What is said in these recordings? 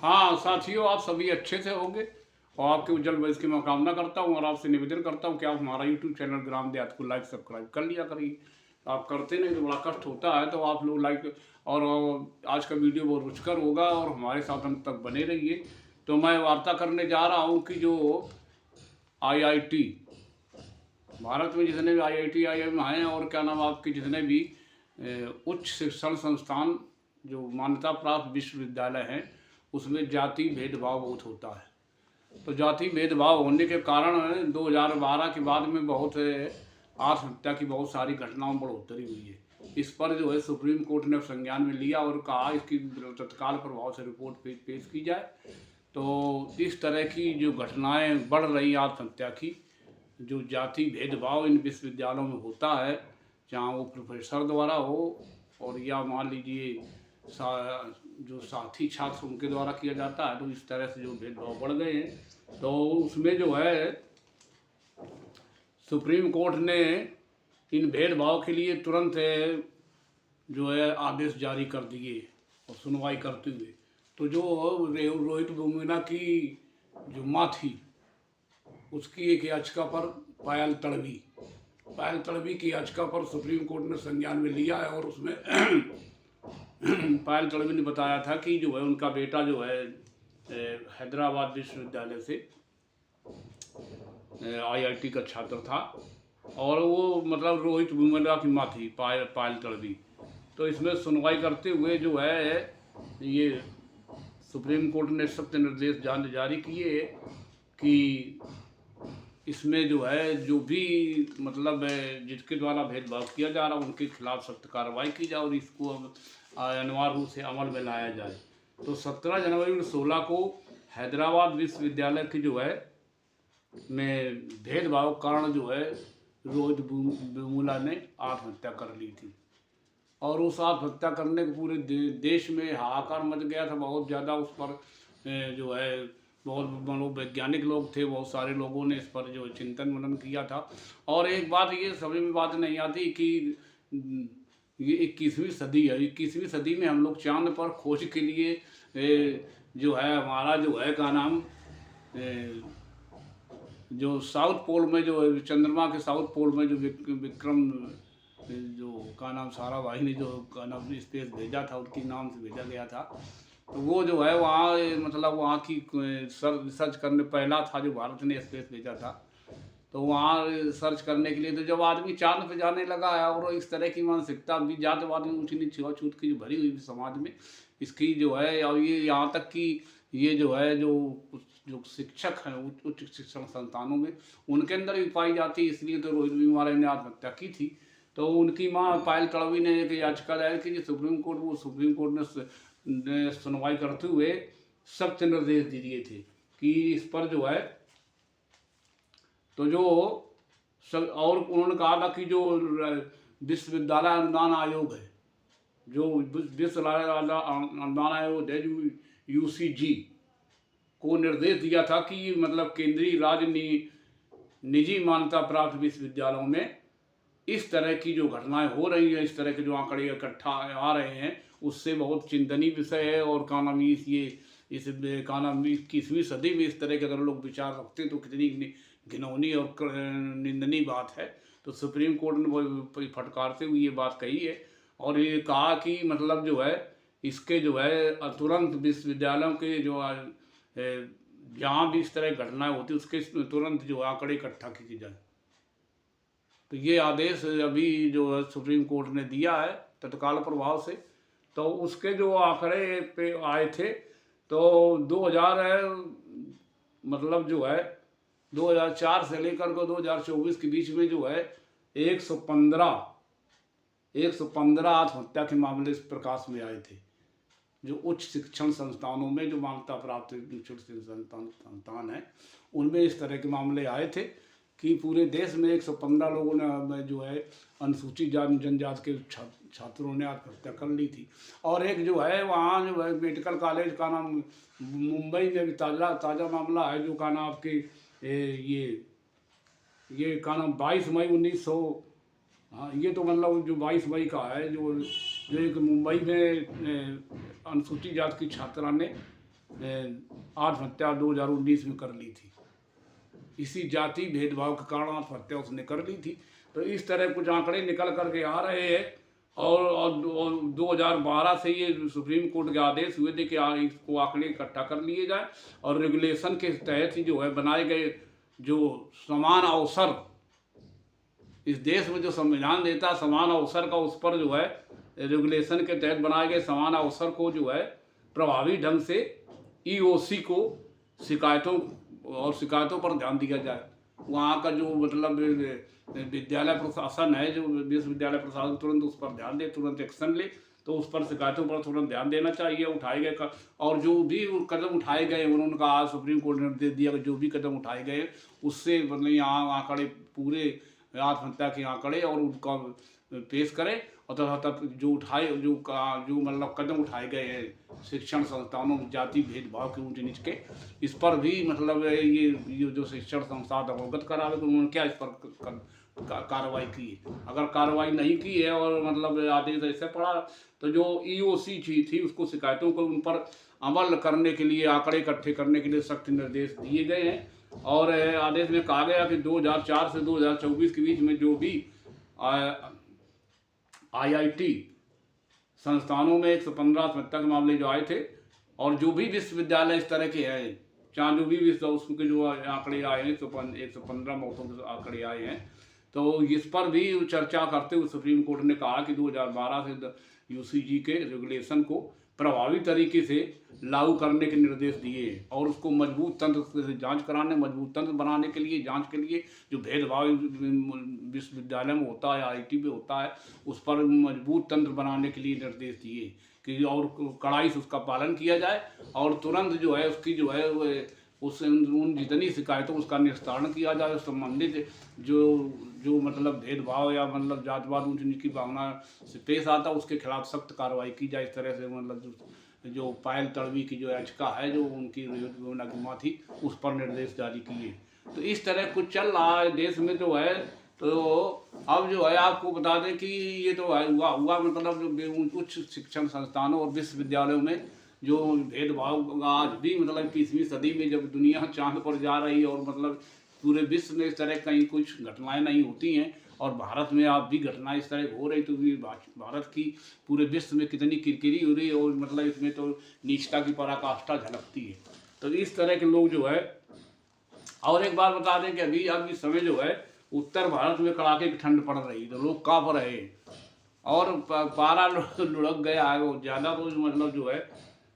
हाँ साथियों, आप सभी अच्छे से होंगे और आपके उज्जवल भविष्य की मैं कामना करता हूँ और आपसे निवेदन करता हूँ कि आप हमारा यूट्यूब चैनल ग्राम देहात को लाइक सब्सक्राइब कर लिया करिए। आप करते नहीं तो बड़ा कष्ट होता है, तो आप लोग लाइक और आज का वीडियो बहुत रुचिकर होगा और हमारे साथ अंत तक बने रहिए। तो मैं वार्ता करने जा रहा हूँ कि जो आईआईटी, भारत में जितने भी आईआईटी आईआईएम हैं और क्या नाम आपके जितने भी उच्च शिक्षण संस्थान जो मान्यता प्राप्त विश्वविद्यालय हैं, उसमें जाति भेदभाव बहुत होता है। तो जाति भेदभाव होने के कारण 2012 के बाद में बहुत आत्महत्या की बहुत सारी घटनाओं में बढ़ोतरी हुई है। इस पर जो है सुप्रीम कोर्ट ने संज्ञान में लिया और कहा इसकी तत्काल प्रभाव से रिपोर्ट पेश की जाए। तो इस तरह की जो घटनाएं बढ़ रही आत्महत्या की, जो जाति भेदभाव इन विश्वविद्यालयों में होता है, चाहे वो प्रोफेसर द्वारा हो और या मान लीजिए जो साथी छात्र उनके द्वारा किया जाता है, तो इस तरह से जो भेदभाव बढ़ गए हैं। तो उसमें जो है सुप्रीम कोर्ट ने इन भेदभाव के लिए तुरंत जो है आदेश जारी कर दिए और सुनवाई करते हुए। तो जो रोहित वेमुला की जो माँ थी, उसकी एक याचिका पर पायल तड़वी की याचिका पर सुप्रीम कोर्ट ने संज्ञान में लिया है और उसमें पायल तड़वी ने बताया था कि जो है उनका बेटा जो है हैदराबाद विश्वविद्यालय से आईआईटी का छात्र था और वो मतलब रोहित वेमुला की माँ थी पायल तड़वी। तो इसमें सुनवाई करते हुए जो है ये सुप्रीम कोर्ट ने सख्त निर्देश जारी किए कि इसमें जो है जो भी मतलब जिसके द्वारा भेदभाव किया जा रहा है उनके खिलाफ सख्त कार्रवाई की जाए और इसको अब अनिवार्य रूप से अमल में लाया जाए। तो 17 जनवरी 2016 को हैदराबाद विश्वविद्यालय की जो है में भेदभाव कारण जो है रोहित वेमुला ने आत्महत्या कर ली थी और उस आत्महत्या करने के पूरे देश में हाहाकार मच गया था बहुत ज़्यादा। उस पर जो है बहुत मनोवैज्ञानिक लोग थे, बहुत सारे लोगों ने इस पर जो चिंतन मनन किया था। और एक बात ये समझ में बात नहीं आती कि ये 21वीं सदी है, 21वीं सदी में हम लोग चांद पर खोज के लिए जो है हमारा जो है का नाम जो साउथ पोल में जो चंद्रमा के साउथ पोल में जो विक्रम जो का नाम साराभाई ने जो का नाम स्पेस भेजा था, उनके नाम से भेजा गया था। तो वो जो है वहाँ मतलब वहाँ की रिसर्च करने पहला था जो भारत ने स्पेस भेजा था। तो वहाँ सर्च करने के लिए तो जब आदमी चांद पे जाने लगा है और इस तरह की मानसिकता भी जातिवाद में ऊँच नीच छुआछूत की जो भरी हुई समाज में, इसकी जो है और ये यहाँ तक कि ये जो है जो शिक्षक हैं उच्च शिक्षण संस्थानों में उनके अंदर भी पाई जाती है। इसलिए तो रोहित वेमुला ने आत्महत्या की थी। तो उनकी माँ पायल तड़वी ने एक याचिका दायर की सुप्रीम कोर्ट ने सुनवाई करते हुए सख्त निर्देश दिए थे कि इस पर जो है तो जो सब और उन्होंने कहा था कि जो विश्वविद्यालय अनुदान आयोग है, जो विश्वविद्यालय अनुदान आयोग है जो यूसीजी को निर्देश दिया था कि मतलब केंद्रीय राज्य निजी मान्यता प्राप्त विश्वविद्यालयों में इस तरह की जो घटनाएं हो रही हैं, इस तरह के जो आंकड़े इकट्ठा आ रहे हैं, उससे बहुत चिंतनीय विषय है। और का नाम इस का नाम 21वीं सदी में इस तरह के अगर लोग विचार रखते तो कितनी घिनौनी और निंदनीय बात है। तो सुप्रीम कोर्ट ने फटकारते हुए ये बात कही है और ये कहा कि मतलब जो है इसके जो है तुरंत विश्वविद्यालयों के जो जहाँ भी इस तरह घटनाएं होती उसके तुरंत जो आंकड़े इकट्ठा की जाए। तो ये आदेश अभी जो है सुप्रीम कोर्ट ने दिया है तत्काल प्रभाव से। तो उसके जो आंकड़े पे आए थे तो 2000 मतलब जो है 2004 से लेकर के 2024 के बीच में जो है 115 आत्महत्या के मामले इस प्रकाश में आए थे, जो उच्च शिक्षण संस्थानों में जो मान्यता प्राप्त संस्थान है उनमें इस तरह के मामले आए थे कि पूरे देश में 115 लोगों ने जो है अनुसूचित जनजाति के छात्रों ने आत्महत्या कर ली थी। और एक जो है वहाँ जो है मेडिकल कॉलेज का नाम मुंबई में भी ताज़ा मामला है जो का नाम आपके ये का नाम 22 मई 1900 हाँ ये तो मतलब जो 22 मई का है जो एक मुंबई में अनुसूचित जाति की छात्रा ने आत्महत्या 2019 में कर ली थी। इसी जाति भेदभाव के कारण आत्महत्या उसने कर ली थी। तो इस तरह कुछ आंकड़े निकल कर के आ रहे हैं। और 2012 से ये सुप्रीम कोर्ट के आदेश हुए थे कि इसको आंकड़े इकट्ठा कर लिए जाए और रेगुलेशन के तहत ही जो है बनाए गए जो समान अवसर, इस देश में जो संविधान देता समान अवसर का, उस पर जो है रेगुलेशन के तहत बनाए गए समान अवसर को जो है प्रभावी ढंग से ईओसी को शिकायतों पर ध्यान दिया जाए। वहाँ का जो मतलब विद्यालय प्रशासन है, जो विश्वविद्यालय प्रशासन तुरंत उस पर ध्यान दे, तुरंत एक्शन ले। तो उस पर शिकायतों पर तुरंत ध्यान देना चाहिए। उठाए गए और जो भी कदम उठाए गए उनका आज सुप्रीम कोर्ट ने निर्देश दिया कि जो भी कदम उठाए गए उससे मतलब यहाँ आंकड़े पूरे आत्महत्या के आंकड़े और उनका पेश करें और तथा जो मतलब कदम उठाए गए हैं शिक्षण संस्थानों में जाति भेदभाव के ऊंच नीच के, इस पर भी मतलब ये जो शिक्षण संस्थान अवगत करावे तो उन्होंने क्या इस पर कार्रवाई की है। अगर कार्रवाई नहीं की है और मतलब आदेश ऐसे पड़ा तो जो ईओसी थी उसको शिकायतों को उन पर अमल करने के लिए, आंकड़े इकट्ठे करने के लिए सख्त निर्देश दिए गए हैं। और आदेश में कहा गया कि 2004 से 2024 के बीच में जो भी आईआईटी संस्थानों में 115 आत्महत्या के मामले जो आए थे और जो भी विश्वविद्यालय इस तरह के हैं, चाहे जो भी उसके जो आंकड़े आए हैं 115 मौतों के आंकड़े आए हैं, तो इस पर भी चर्चा करते हुए सुप्रीम कोर्ट ने कहा कि 2012 से यूसीजी के रेगुलेशन को प्रभावी तरीके से लागू करने के निर्देश दिए और उसको मजबूत तंत्र से जांच कराने, मजबूत तंत्र बनाने के लिए, जांच के लिए जो भेदभाव विश्वविद्यालय में होता है, आईआईटी में होता है, उस पर मजबूत तंत्र बनाने के लिए निर्देश दिए कि और कड़ाई से उसका पालन किया जाए और तुरंत जो है उसकी जो है उस उन जितनी शिकायतों उसका निस्तारण किया जाए। संबंधित जो मतलब भेदभाव या मतलब जातिवाद ऊंच नीच की भावना से पेश आता उसके खिलाफ सख्त कार्रवाई की जाए। इस तरह से मतलब जो पायल तड़वी की जो याचिका है जो उनकी की माँ थी उस पर निर्देश जारी किए। तो इस तरह कुछ चल रहा है देश में जो है। तो अब जो है आपको बता दें कि ये तो हुआ मतलब जो उच्च शिक्षण संस्थानों और विश्वविद्यालयों में जो भेदभाव आज भी मतलब 20वीं सदी में जब दुनिया चांद पर जा रही है और मतलब पूरे विश्व में इस तरह कहीं कुछ घटनाएं नहीं होती हैं और भारत में आप भी घटनाएं इस तरह हो रही, तो भारत की पूरे विश्व में कितनी किरकिरी हो रही है और मतलब इसमें तो नीचता की पराकाष्ठा झलकती है। तो इस तरह के लोग जो है। और एक बात बता दें कि अब इस समय जो है उत्तर भारत में कड़ाके की ठंड पड़ रही है, तो लोग काँप रहे हैं और पारा लुढ़क गया है वो ज़्यादा, तो मतलब जो है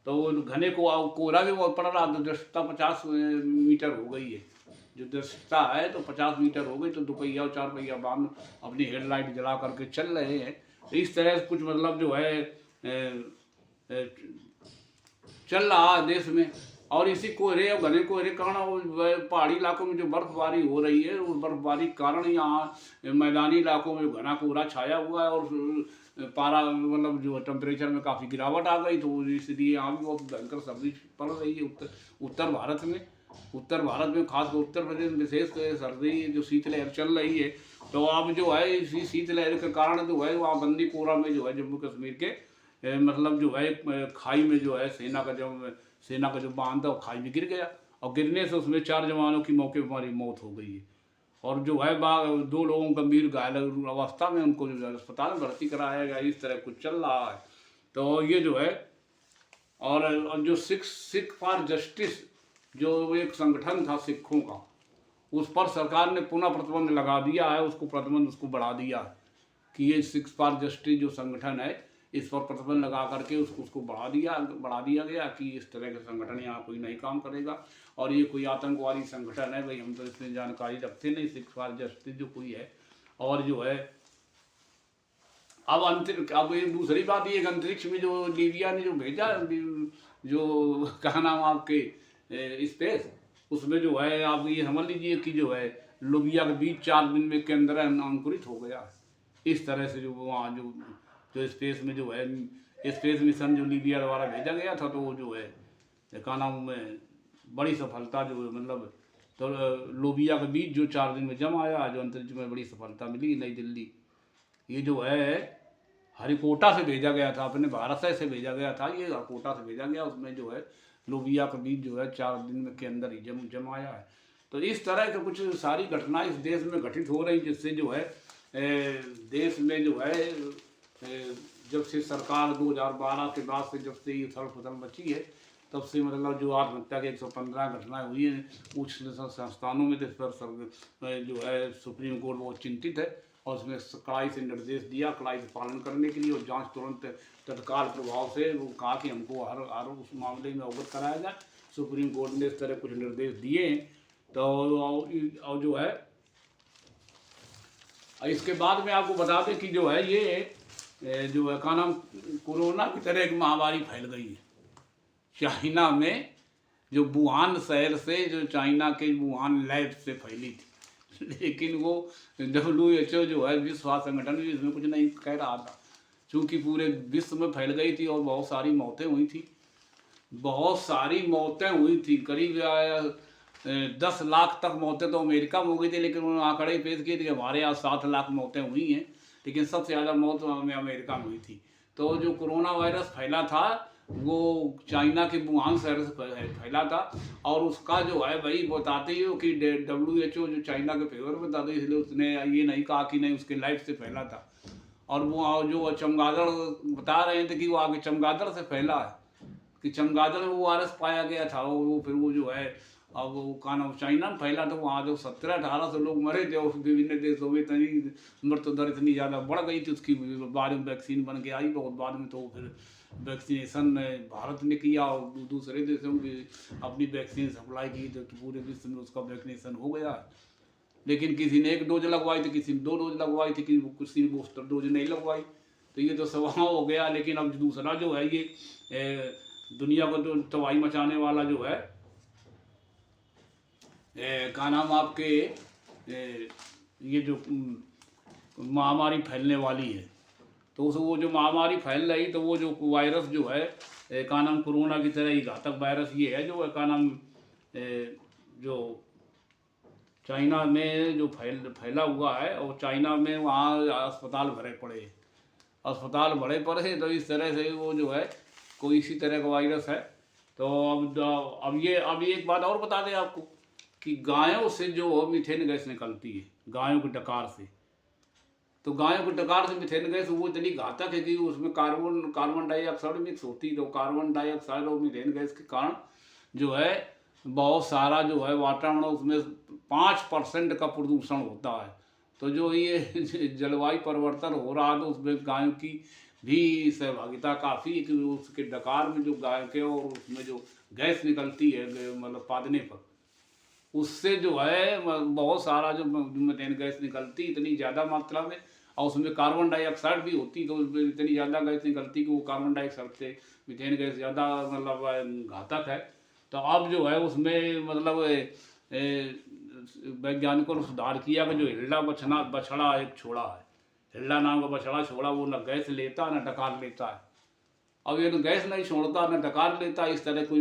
तो घने को कोहरा भी बहुत पड़ रहा, तो दृष्टता 50 मीटर हो गई है। जो दृष्टता है तो 50 मीटर हो गई, तो दोपहिया और चार पहिया वाहन अपनी हेडलाइट जला करके चल रहे हैं। तो इस तरह से कुछ मतलब जो है चल रहा है देश में। और इसी कोहरे और घने कोहरे के कारण पहाड़ी इलाकों में जो बर्फबारी हो रही है उस बर्फबारी के कारण यहाँ मैदानी इलाकों में घना कोहरा छाया हुआ है और पारा मतलब जो टेम्परेचर में काफ़ी गिरावट आ गई, तो इसलिए यहाँ भी बहुत भयंकर सर्दी पड़ रही है उत्तर भारत में। उत्तर भारत में खासकर उत्तर प्रदेश में विशेष सर्दी जो शीतलहर चल रही है। तो अब जो है इसी शीतलहर के कारण जो है वहाँ बंदी पोरा में जो है जम्मू कश्मीर के मतलब जो है खाई में जो है सेना का जो बांध था वो खाई में गिर गया और गिरने से उसमें 4 जवानों की मौके पर हमारी मौत हो गई है और जो है 2 लोगों गंभीर घायल अवस्था में उनको जो है अस्पताल में भर्ती कराया गया। इस तरह कुछ चल रहा है। तो ये जो है और जो सिख फॉर जस्टिस जो एक संगठन था सिखों का, उस पर सरकार ने पुनः प्रतिबंध लगा दिया है, उसको बढ़ा दिया है कि ये सिख फॉर जस्टिस जो संगठन है इस पर प्रतिबंध लगा करके उसको बढ़ा दिया गया कि इस तरह के संगठन यहाँ कोई नहीं काम करेगा और ये कोई आतंकवादी संगठन है भाई, हम तो इसमें जानकारी रखते नहीं, सिख फॉर जस्टिस जो कोई है। और जो है अब ये दूसरी बात, ये अंतरिक्ष में जो लीबिया ने जो भेजा जो क्या नाम आपके स्पेस, उसमें जो है आप ये समझ लीजिए कि जो है लोबिया के बीज 4 दिन में के अंदर अंकुरित हो गया। इस तरह से जो वहाँ जो स्पेस में जो है स्पेस मिशन जो लीबिया द्वारा भेजा गया था, तो वो जो है क्या नाम में बड़ी सफलता जो मतलब तो लोबिया का बीज जो 4 दिन में जम आया, जो अंतरिक्ष में बड़ी सफलता मिली। नई दिल्ली ये जो है हरिकोटा से भेजा गया था, अपने भारत से भेजा गया था, ये हरिकोटा से भेजा गया। उसमें जो है लोबिया का बीज जो है 4 दिन में के अंदर ही जम आया है। तो इस तरह के कुछ सारी घटनाएं इस देश में घटित हो रही, जिससे जो है देश में जो है जब से सरकार 2012 के बाद से जब से ये उथल पुथल मची है, तब से मतलब जो आत्महत्या के 115 घटनाएं हुई हैं उच्च संस्थानों में, तो इस पर जो है सुप्रीम कोर्ट बहुत चिंतित है और उसमें कड़ाई से निर्देश दिया, कड़ाई से पालन करने के लिए, और जांच तुरंत तत्काल प्रभाव से वो कहा कि हमको हर उस मामले में अवगत कराया जाए। सुप्रीम कोर्ट ने इस तरह कुछ निर्देश दिए हैं। तो और जो है इसके बाद में आपको बता दें कि जो है ये जो है का नाम कोरोना की तरह एक महामारी फैल गई है चाइना में, जो वुहान शहर से, जो चाइना के वुहान लैब से फैली थी। लेकिन वो WHO जो है विश्व स्वास्थ्य संगठन भी इसमें कुछ नहीं कह रहा था, क्योंकि पूरे विश्व में फैल गई थी और बहुत सारी मौतें हुई थी, बहुत सारी मौतें हुई थी। करीब 10 लाख तक मौतें तो अमेरिका में हो गई थी, लेकिन उन्होंने आंकड़े पेश किए थे कि हमारे यहाँ 7 लाख मौतें हुई हैं, लेकिन सबसे ज़्यादा मौत हमें अमेरिका में हुई थी। तो जो कोरोना वायरस फैला था वो चाइना के वुहान शहर से फैला था, और उसका जो है भाई बताते ही हो कि WHO जो चाइना के फेवर में था, तो इसलिए उसने ये नहीं कहा कि नहीं उसके लाइफ से फैला था। और वो जो चमगादड़ बता रहे थे कि वो आगे चमगादड़ से फैला है, कि चमगादड़ में वो वायरस पाया गया था, वो फिर वो जो है अब वो का नाम चाइना में फैला था। वहाँ जो 1700-1800 लोग मरे थे, और विभिन्न देशों में इतनी मृत्यु दर इतनी ज़्यादा बढ़ गई थी, उसकी बाद में वैक्सीन बन के आई बहुत बाद में। तो फिर वैक्सीनेशन भारत ने किया और दूसरे देशों में अपनी वैक्सीन सप्लाई की, तो पूरे विश्व में उसका वैक्सीनेशन हो गया। लेकिन किसी ने 1 डोज लगवाई थी, किसी ने 2 डोज लगवाई थी, किसी ने बूस्टर डोज नहीं लगवाई। तो ये तो स्वभाव हो गया। लेकिन अब दूसरा जो है ये दुनिया को जो तबाही मचाने वाला जो है का नाम आपके ये जो महामारी फैलने वाली है, तो वो जो महामारी फैल रही, तो वो जो वायरस जो है का नाम कोरोना की तरह ही घातक वायरस ये है, जो का नाम जो चाइना में जो फैला हुआ है, और चाइना में वहाँ अस्पताल भरे पड़े। तो इस तरह से वो जो है कोई इसी तरह का वायरस है। तो अब ये एक बात और बता दें आपको कि गायों से जो मीथेन गैस निकलती है, गायों के डकार से, तो गायों के डकार से मीथेन गैस वो इतनी घातक है कि उसमें कार्बन डाइऑक्साइड मिक्स होती है। तो कार्बन डाइऑक्साइड और मीथेन गैस के कारण जो है बहुत सारा जो है वातावरण, उसमें 5% का प्रदूषण होता है। तो जो ये जलवायु परिवर्तन हो रहा है, तो उसमें गायों की भी सहभागिता काफ़ी है, कि उसके डकार में जो गाय के और उसमें जो गैस निकलती है मतलब पादने पर, उससे जो है बहुत सारा जो मीथेन गैस निकलती इतनी ज़्यादा मात्रा में, और उसमें कार्बन डाइऑक्साइड भी होती, तो उसमें इतनी ज़्यादा गैस निकलती कि वो कार्बन डाइऑक्साइड से मीथेन गैस ज़्यादा मतलब घातक है। तो अब जो है उसमें मतलब वैज्ञानिकों ने सुधार किया कि जो हिल्ला बछड़ा एक छोड़ा है, हिल्ला नाम का बछड़ा छोड़ा, वो न गैस लेता न डकार लेता है। अब ये तो गैस नहीं छोड़ता न डकार लेता, इस तरह कोई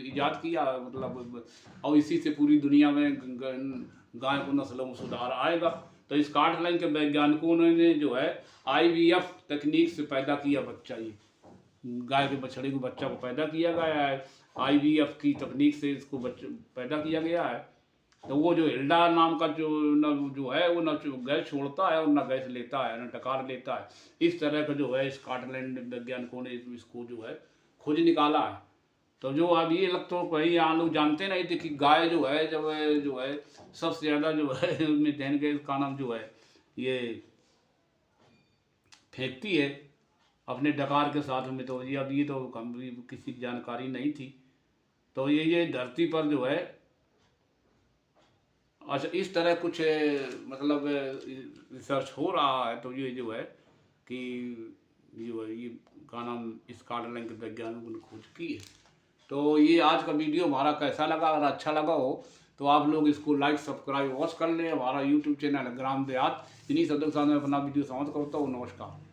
ईजाद किया मतलब, और इसी से पूरी दुनिया में गाय को नस्लों में सुधार आएगा। तो स्कॉटलैंड के वैज्ञानिकों ने जो है IVF तकनीक से पैदा किया बच्चा, ये गाय के बछड़े को बच्चा को पैदा किया गया है, IVF की तकनीक से इसको पैदा किया गया है। तो वो जो हिल्डा नाम का जो है वो न गैस छोड़ता है और न गैस लेता है, न डकार लेता है। इस तरह का जो है स्कॉटलैंड वैज्ञानिकों ने इसको जो है खोज निकाला है। तो जो अब ये लगता है कहीं यहाँ लोग जानते नहीं थे कि गाय जो है जो है सबसे ज़्यादा जो है मीथेन गैस का नाम जो है ये फेंकती है अपने डकार के साथ में। तो ये अब ये तो किसी की जानकारी नहीं थी। तो ये धरती पर जो है अच्छा इस तरह कुछ मतलब रिसर्च हो रहा है। तो ये जो है कि जो है ये का नाम स्कॉटलैंड के वैज्ञानिकों ने खोज की है। तो ये आज का वीडियो हमारा कैसा लगा, अगर अच्छा लगा हो तो आप लोग इसको लाइक सब्सक्राइब वॉच कर लें। हमारा यूट्यूब चैनल है ग्राम देहात। इन्हीं सदस्य के साथ मैं अपना वीडियो समाप्त करता हूँ। नमस्कार।